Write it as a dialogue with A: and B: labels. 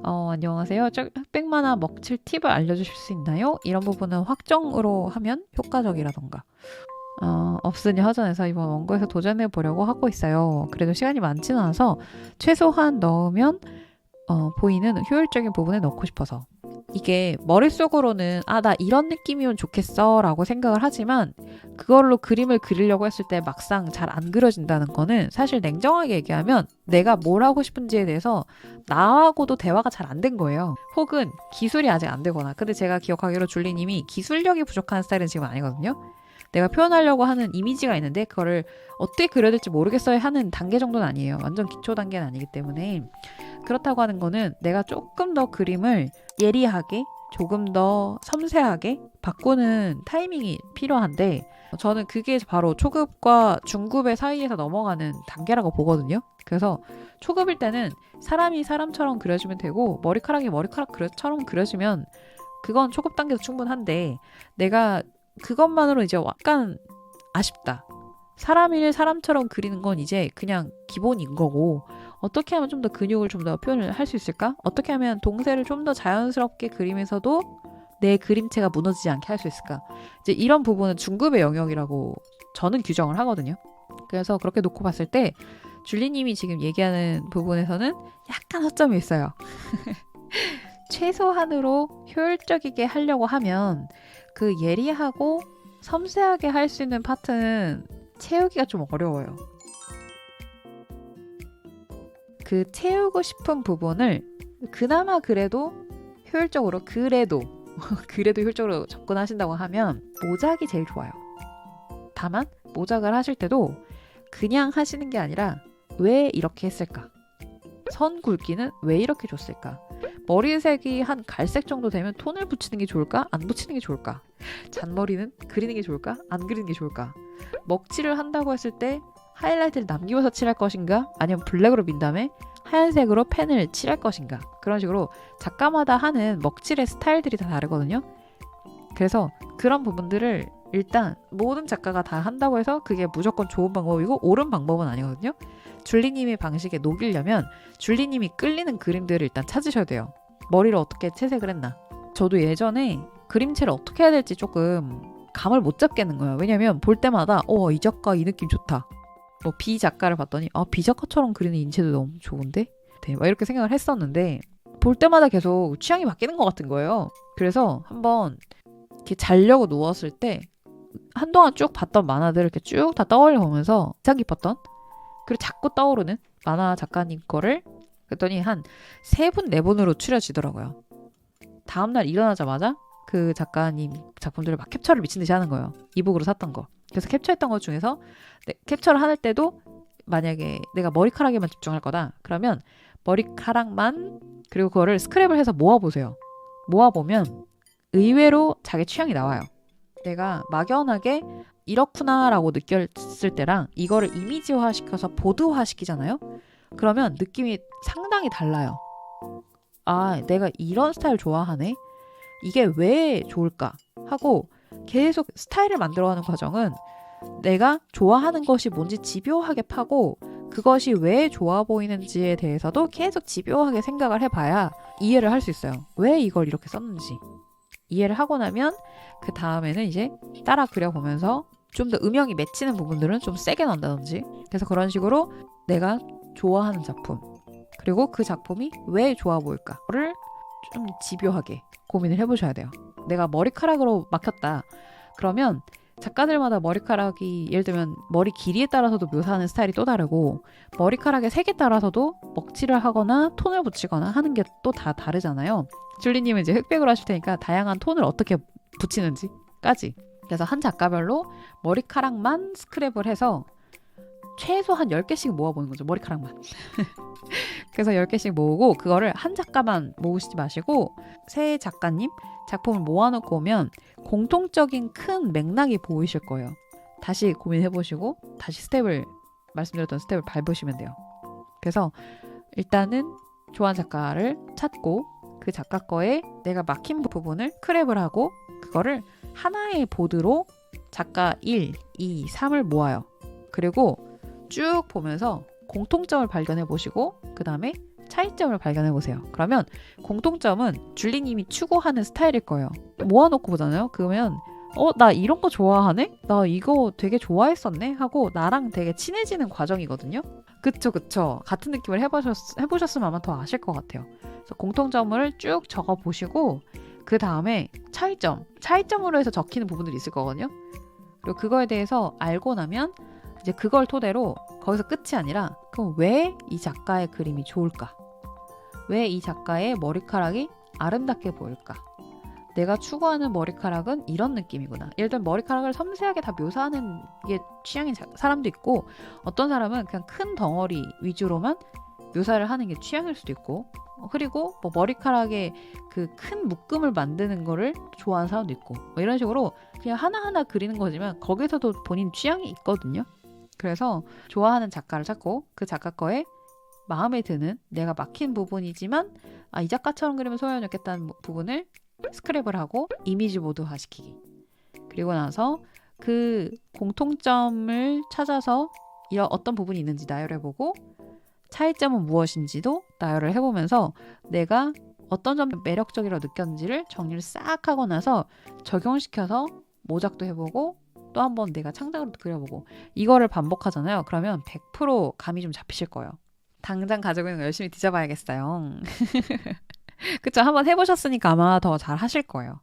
A: 안녕하세요. 흑백 만화 먹칠 팁을 알려주실 수 있나요? 이런 부분은 확정으로 하면 효과적이라던가. 없으니 허전해서 이번 원고에서 도전해 보려고 하고 있어요. 그래도 시간이 많지는 않아서 최소한 넣으면 보이는 효율적인 부분에 넣고 싶어서. 이게 머릿속으로는 나 이런 느낌이면 좋겠어 라고 생각을 하지만 그걸로 그림을 그리려고 했을 때 막상 잘 안 그려진다는 거는 사실 냉정하게 얘기하면 내가 뭘 하고 싶은지에 대해서 나하고도 대화가 잘 안 된 거예요. 혹은 기술이 아직 안 되거나. 근데 제가 기억하기로 줄리님이 기술력이 부족한 스타일은 지금 아니거든요. 내가 표현하려고 하는 이미지가 있는데 그거를 어떻게 그려야 될지 모르겠어요 하는 단계 정도는 아니에요. 완전 기초 단계는 아니기 때문에. 그렇다고 하는 거는 내가 조금 더 그림을 예리하게 조금 더 섬세하게 바꾸는 타이밍이 필요한데 저는 그게 바로 초급과 중급의 사이에서 넘어가는 단계라고 보거든요. 그래서 초급일 때는 사람이 사람처럼 그려주면 되고 머리카락이 머리카락처럼 그려지면 그건 초급 단계도 충분한데 내가 그것만으로 이제 약간 아쉽다. 사람을 사람처럼 그리는 건 이제 그냥 기본인 거고 어떻게 하면 좀 더 근육을 좀 더 표현을 할 수 있을까? 어떻게 하면 동세를 좀 더 자연스럽게 그리면서도 내 그림체가 무너지지 않게 할 수 있을까? 이제 이런 부분은 중급의 영역이라고 저는 규정을 하거든요. 그래서 그렇게 놓고 봤을 때 줄리님이 지금 얘기하는 부분에서는 약간 허점이 있어요. 최소한으로 효율적이게 하려고 하면 그 예리하고 섬세하게 할 수 있는 파트는 채우기가 좀 어려워요. 그 채우고 싶은 부분을 그나마 그래도 효율적으로 그래도 효율적으로 접근하신다고 하면 모작이 제일 좋아요. 다만 모작을 하실 때도 그냥 하시는 게 아니라 왜 이렇게 했을까? 선 굵기는 왜 이렇게 줬을까? 머리색이 한 갈색 정도 되면 톤을 붙이는 게 좋을까? 안 붙이는 게 좋을까? 잔머리는 그리는 게 좋을까? 안 그리는 게 좋을까? 먹칠을 한다고 했을 때 하이라이트를 남기면서 칠할 것인가? 아니면 블랙으로 민 다음에 하얀색으로 펜을 칠할 것인가? 그런 식으로 작가마다 하는 먹칠의 스타일들이 다 다르거든요. 그래서 그런 부분들을 일단 모든 작가가 다 한다고 해서 그게 무조건 좋은 방법이고 옳은 방법은 아니거든요. 줄리님의 방식에 녹이려면 줄리님이 끌리는 그림들을 일단 찾으셔야 돼요. 머리를 어떻게 채색을 했나. 저도 예전에 그림체를 어떻게 해야 될지 조금 감을 못 잡겠는 거예요. 왜냐면 볼 때마다 이 작가 이 느낌 좋다. 뭐 B 작가를 봤더니 B 작가처럼 그리는 인체도 너무 좋은데? 네, 막 이렇게 생각을 했었는데 볼 때마다 계속 취향이 바뀌는 것 같은 거예요. 그래서 한번 이렇게 자려고 누웠을 때 한동안 쭉 봤던 만화들을 이렇게 쭉 다 떠올려 보면서 인상 깊었던 그리고 자꾸 떠오르는 만화 작가님 거를 그랬더니 한 3분, 4분으로 추려지더라고요. 다음날 일어나자마자 그 작가님 작품들을 막 캡처를 미친 듯이 하는 거예요. 이북으로 샀던 거. 그래서 캡처했던 것 중에서 캡처를 할 때도 만약에 내가 머리카락에만 집중할 거다. 그러면 머리카락만 그리고 그거를 스크랩을 해서 모아보세요. 모아보면 의외로 자기 취향이 나와요. 내가 막연하게 이렇구나라고 느꼈을 때랑 이거를 이미지화 시켜서 보드화 시키잖아요. 그러면 느낌이 상당히 달라요. 내가 이런 스타일 좋아하네. 이게 왜 좋을까? 하고 계속 스타일을 만들어가는 과정은 내가 좋아하는 것이 뭔지 집요하게 파고 그것이 왜 좋아 보이는지에 대해서도 계속 집요하게 생각을 해봐야 이해를 할 수 있어요. 왜 이걸 이렇게 썼는지. 이해를 하고 나면 그 다음에는 이제 따라 그려보면서 좀 더 음영이 맺히는 부분들은 좀 세게 넣는다든지 그래서 그런 식으로 내가 좋아하는 작품 그리고 그 작품이 왜 좋아 보일까를 좀 집요하게 고민을 해보셔야 돼요. 내가 머리카락으로 막혔다. 그러면 작가들마다 머리카락이 예를 들면 머리 길이에 따라서도 묘사하는 스타일이 또 다르고 머리카락의 색에 따라서도 먹칠을 하거나 톤을 붙이거나 하는 게 또 다 다르잖아요. 줄리님은 이제 흑백으로 하실 테니까 다양한 톤을 어떻게 붙이는지까지 그래서 한 작가별로 머리카락만 스크랩을 해서 최소한 10개씩 모아보는 거죠. 머리카락만. 그래서 10개씩 모으고 그거를 한 작가만 모으시지 마시고 세 작가님 작품을 모아놓고 오면 공통적인 큰 맥락이 보이실 거예요. 다시 고민해보시고 다시 말씀드렸던 스텝을 밟으시면 돼요. 그래서 일단은 좋아하는 작가를 찾고 그 작가 거에 내가 막힌 부분을 크랩을 하고 그거를 하나의 보드로 작가 1, 2, 3을 모아요. 그리고 쭉 보면서 공통점을 발견해 보시고 그 다음에 차이점을 발견해 보세요. 그러면 공통점은 줄리님이 추구하는 스타일일 거예요. 모아놓고 보잖아요. 그러면 나 이런 거 좋아하네? 나 이거 되게 좋아했었네? 하고 나랑 되게 친해지는 과정이거든요. 그쵸. 같은 느낌을 해보셨으면 아마 더 아실 것 같아요. 그래서 공통점을 쭉 적어보시고 그 다음에 차이점으로 해서 적히는 부분들이 있을 거거든요. 그리고 그거에 대해서 알고 나면 이제 그걸 토대로 거기서 끝이 아니라 그럼 왜 이 작가의 그림이 좋을까? 왜 이 작가의 머리카락이 아름답게 보일까? 내가 추구하는 머리카락은 이런 느낌이구나. 예를 들면 머리카락을 섬세하게 다 묘사하는 게 취향인 사람도 있고 어떤 사람은 그냥 큰 덩어리 위주로만 묘사를 하는 게 취향일 수도 있고 그리고 뭐 머리카락에 그 큰 묶음을 만드는 거를 좋아하는 사람도 있고 뭐 이런 식으로 그냥 하나하나 그리는 거지만 거기서도 본인 취향이 있거든요. 그래서 좋아하는 작가를 찾고 그 작가 거에 마음에 드는 내가 막힌 부분이지만 이 작가처럼 그리면 소화해 좋겠다는 부분을 스크랩을 하고 이미지 모드화 시키기. 그리고 나서 그 공통점을 찾아서 이런 어떤 부분이 있는지 나열해보고 차이점은 무엇인지도 나열을 해보면서 내가 어떤 점이 매력적이라고 느꼈는지를 정리를 싹 하고 나서 적용시켜서 모작도 해보고 또 한 번 내가 창작으로 그려보고 이거를 반복하잖아요. 그러면 100% 감이 좀 잡히실 거예요. 당장 가지고 있는 거 열심히 뒤져봐야겠어요. 그쵸? 한번 해보셨으니까 아마 더 잘 하실 거예요.